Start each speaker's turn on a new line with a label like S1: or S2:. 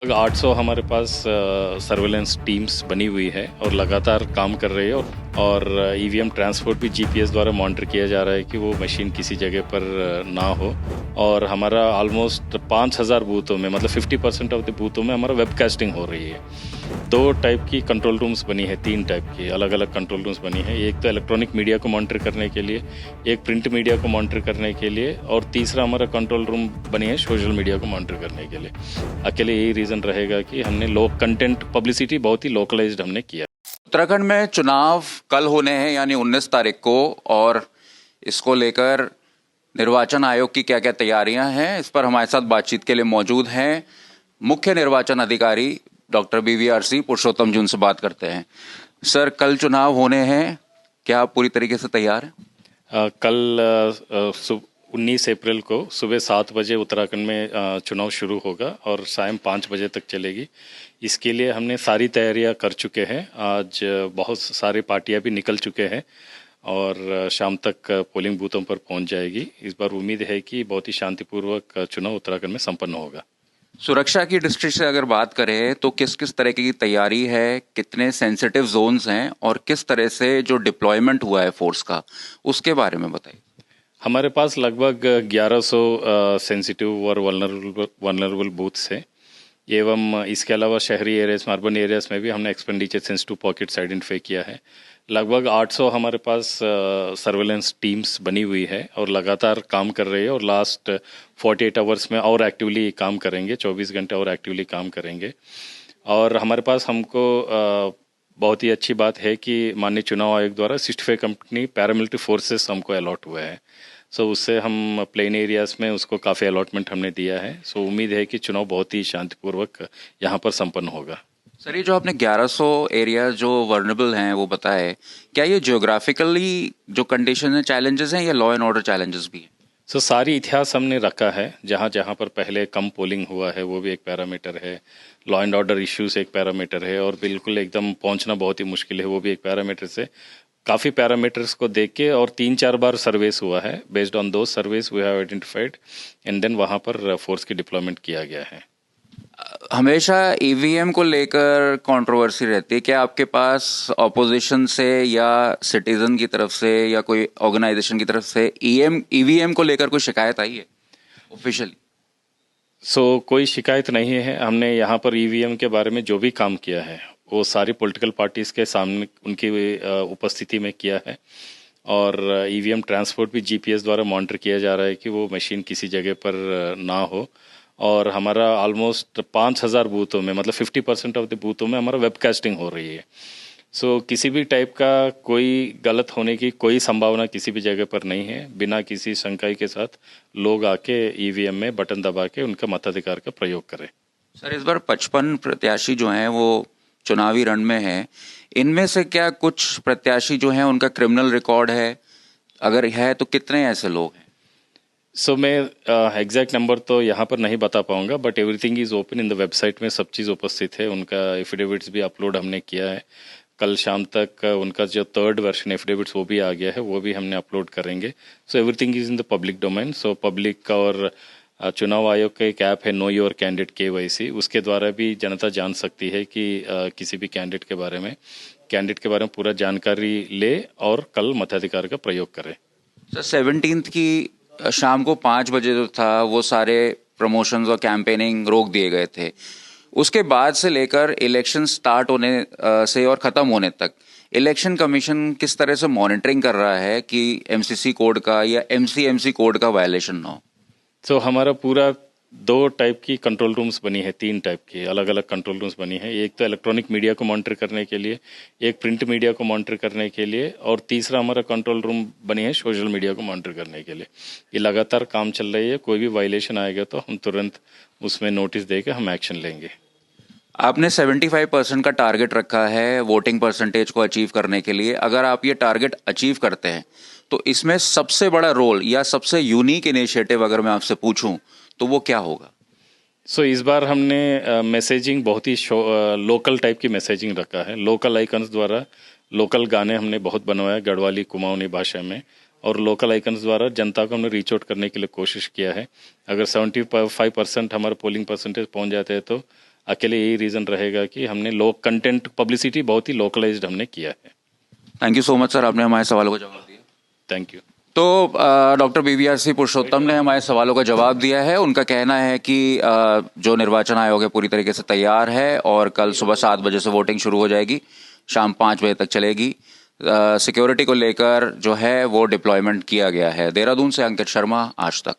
S1: 800 हमारे पास surveillance teams बनी हुई है और लगातार काम कर रही है और ईवीएम ट्रांसपोर्ट भी जीपीएस द्वारा मॉनिटर किया जा रहा है कि वो मशीन किसी जगह पर ना हो। और हमारा ऑलमोस्ट 5000 बूथों में मतलब 50% ऑफ द बूथों में हमारा वेबकास्टिंग हो रही है। 2 टाइप की कंट्रोल रूम्स बनी है, 3 टाइप की अलग अलग कंट्रोल रूम्स बनी है। एक तो इलेक्ट्रॉनिक मीडिया को मॉनिटर करने के लिए, एक प्रिंट मीडिया को मॉनिटर करने के लिए और तीसरा हमारा कंट्रोल रूम बनी है सोशल मीडिया को मॉनिटर करने के लिए। अकेले यही रीज़न रहेगा कि हमने लोक कंटेंट पब्लिसिटी बहुत ही लोकलाइज्ड हमने किया।
S2: उत्तराखंड में चुनाव कल होने हैं यानी 19 तारीख को, और इसको लेकर निर्वाचन आयोग की क्या क्या तैयारियां हैं, इस पर हमारे साथ बातचीत के लिए मौजूद हैं मुख्य निर्वाचन अधिकारी डॉक्टर BVRC पुरुषोत्तम जी। उनसे बात करते हैं। सर, कल चुनाव होने हैं, क्या आप पूरी तरीके से तैयार हैं?
S1: कल 19 अप्रैल को सुबह 7 बजे उत्तराखंड में चुनाव शुरू होगा और शाम 5 बजे तक चलेगी। इसके लिए हमने सारी तैयारियां कर चुके हैं। आज बहुत सारी पार्टियां भी निकल चुके हैं और शाम तक पोलिंग बूथों पर पहुंच जाएगी। इस बार उम्मीद है कि बहुत ही शांतिपूर्वक चुनाव उत्तराखंड में संपन्न होगा।
S2: सुरक्षा की दृष्टि से अगर बात करें तो किस किस तरह की तैयारी है, कितने सेंसिटिव जोन्स हैं और किस तरह से जो डिप्लॉयमेंट हुआ है फोर्स का, उसके बारे में बताइए।
S1: हमारे पास लगभग 1100 सेंसिटिव और वनरेबल बूथ्स हैं। एवं इसके अलावा शहरी एरियाज में, अर्बन एरियाज में भी हमने एक्सपेंडिचर सेंसिटिव पॉकेट्स आइडेंटिफाई किया है। लगभग 800 हमारे पास सर्वेलेंस टीम्स बनी हुई है और लगातार काम कर रही है और लास्ट 48 आवर्स में और एक्टिवली काम करेंगे, 24 घंटे और एक्टिवली काम करेंगे। और हमारे पास हमको बहुत ही अच्छी बात है कि माननीय चुनाव आयोग द्वारा 65 कंपनी पैरामिलिट्री फोर्सेस हमको अलॉट हुए हैं। उससे हम प्लेन एरियाज में उसको काफ़ी अलॉटमेंट हमने दिया है। उम्मीद है कि चुनाव बहुत ही शांतिपूर्वक यहाँ पर संपन्न होगा।
S2: सर, ये जो आपने 1100 एरिया जो वर्नेबल हैं वो बताए, क्या ये जियोग्राफिकली जो कंडीशन है चैलेंजेस हैं या लॉ एंड ऑर्डर चैलेंजेस भी हैं?
S1: सारी इतिहास हमने रखा है। जहाँ जहाँ पर पहले कम पोलिंग हुआ है वो भी एक पैरामीटर है, लॉ एंड ऑर्डर इश्यूज एक पैरामीटर है और बिल्कुल एकदम पहुँचना बहुत ही मुश्किल है, वो भी एक पैरामीटर से। काफ़ी पैरामीटर्स को देख के और 3-4 बार सर्वेस हुआ है। बेस्ड ऑन दो surveys we have identified and then वहाँ पर फोर्स की डिप्लॉयमेंट किया गया है।
S2: हमेशा ईवीएम को लेकर कंट्रोवर्सी रहती है। क्या आपके पास ऑपोजिशन से या सिटीजन की तरफ से या कोई ऑर्गेनाइजेशन की तरफ से ईवीएम को लेकर कोई शिकायत आई है ऑफिशियली?
S1: कोई शिकायत नहीं है। हमने यहाँ पर ईवीएम के बारे में जो भी काम किया है वो सारी पॉलिटिकल पार्टीज़ के सामने उनकी उपस्थिति में किया है और ईवीएम ट्रांसपोर्ट भी जीपीएस द्वारा मॉनिटर किया जा रहा है कि वो मशीन किसी जगह पर ना हो। और हमारा ऑलमोस्ट 5000 बूथों में मतलब 50% ऑफ द बूथों में हमारा वेबकास्टिंग हो रही है। किसी भी टाइप का कोई गलत होने की कोई संभावना किसी भी जगह पर नहीं है। बिना किसी शंका के साथ लोग आके ईवीएम में बटन दबा के उनका मताधिकार का प्रयोग करें।
S2: सर, इस बार 55 प्रत्याशी जो हैं वो चुनावी रण में हैं। इनमें से क्या कुछ प्रत्याशी जो हैं उनका क्रिमिनल रिकॉर्ड है? अगर है तो कितने ऐसे लोग हैं?
S1: मैं एग्जैक्ट नंबर तो यहाँ पर नहीं बता पाऊंगा, but everything is open in the website में, सब चीज़ उपस्थित है। उनका एफिडेविट्स भी अपलोड हमने किया है। कल शाम तक उनका जो 3rd वर्जन एफिडेविट्स वो भी आ गया है, वो भी हमने अपलोड करेंगे। Everything is in the public domain. Public और चुनाव आयोग का एक ऐप है नो योर कैंडिडेट KYC, उसके द्वारा भी जनता जान सकती है कि किसी भी कैंडिडेट के बारे में पूरा जानकारी ले और कल मताधिकार का प्रयोग करें।
S2: सर, 17 की शाम को 5 बजे जो था वो सारे प्रमोशंस और कैंपेनिंग रोक दिए गए थे। उसके बाद से लेकर इलेक्शन स्टार्ट होने से और ख़त्म होने तक इलेक्शन कमीशन किस तरह से मॉनिटरिंग कर रहा है कि MCC कोड का या MCMC कोड का वायलेशन ना हो?
S1: हमारा पूरा 2 टाइप की कंट्रोल रूम्स बनी है, 3 टाइप की अलग अलग कंट्रोल रूम्स बनी है। एक तो इलेक्ट्रॉनिक मीडिया को मॉनिटर करने के लिए, एक प्रिंट मीडिया को मॉनिटर करने के लिए और तीसरा हमारा कंट्रोल रूम बनी है सोशल मीडिया को मॉनिटर करने के लिए। ये लगातार काम चल रही है। कोई भी वायलेशन आएगा तो हम तुरंत उसमें नोटिस देकर हम एक्शन लेंगे।
S2: आपने 75% का टारगेट रखा है वोटिंग परसेंटेज को अचीव करने के लिए। अगर आप ये टारगेट अचीव करते हैं तो इसमें सबसे बड़ा रोल या सबसे यूनिक इनिशिएटिव अगर मैं आपसे पूछूं तो वो क्या होगा?
S1: इस बार हमने मैसेजिंग बहुत ही लोकल टाइप की मैसेजिंग रखा है। लोकल आइकन्स द्वारा लोकल गाने हमने बहुत बनवाया गढ़वाली कुमाऊनी भाषा में, और लोकल आइकन्स द्वारा जनता को हमने रीच आउट करने के लिए कोशिश किया है। अगर 75% हमारा पोलिंग परसेंटेज पहुंच जाते हैं तो अकेले यही रीज़न रहेगा कि हमने लोक कंटेंट पब्लिसिटी बहुत ही लोकलाइज्ड हमने किया है।
S2: Thank you so much sir, आपने हमारे सवालों का जवाब दिया।
S1: Thank you.
S2: तो डॉक्टर BVRC पुरुषोत्तम ने हमारे सवालों का जवाब दिया है। उनका कहना है कि जो निर्वाचन आयोग है पूरी तरीके से तैयार है और कल सुबह 7 बजे से वोटिंग शुरू हो जाएगी, शाम 5 बजे तक चलेगी। सिक्योरिटी को लेकर जो है वो डिप्लॉयमेंट किया गया है। देहरादून से अंकित शर्मा, आज तक।